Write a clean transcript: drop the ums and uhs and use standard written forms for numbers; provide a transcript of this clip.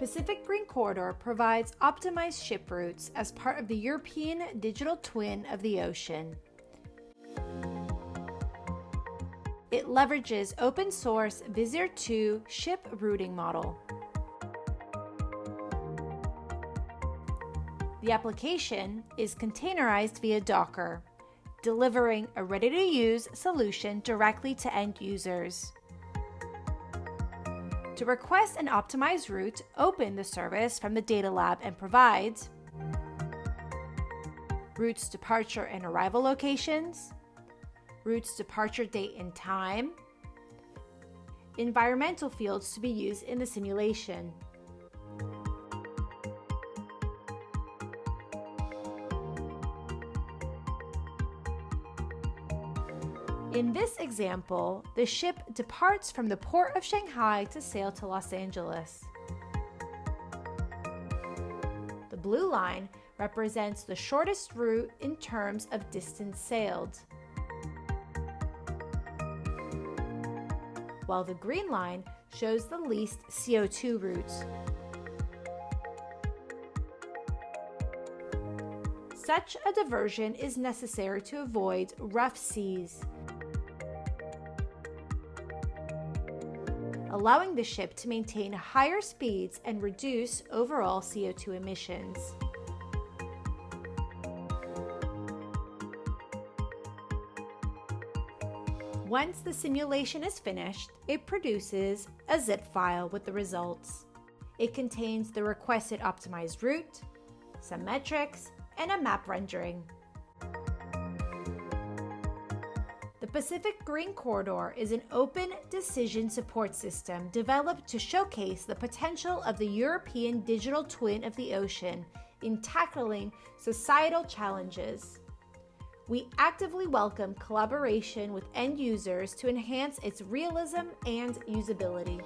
Pacific Green Corridor provides optimized ship routes as part of the European digital twin of the ocean. It leverages open-source VISIR 2 ship routing model. The application is containerized via Docker, delivering a ready-to-use solution directly to end users. To request an optimized route, open the service from the Data Lab and provides routes, departure and arrival locations, routes, departure date and time, environmental fields to be used in the simulation. In this example, the ship departs from the port of Shanghai to sail to Los Angeles. The blue line represents the shortest route in terms of distance sailed, while the green line shows the least CO2 route. Such a diversion is necessary to avoid rough seas, allowing the ship to maintain higher speeds and reduce overall CO2 emissions. Once the simulation is finished, it produces a zip file with the results. It contains the requested optimized route, some metrics, and a map rendering. The Pacific Green Corridor is an open decision support system developed to showcase the potential of the European digital twin of the ocean in tackling societal challenges. We actively welcome collaboration with end users to enhance its realism and usability.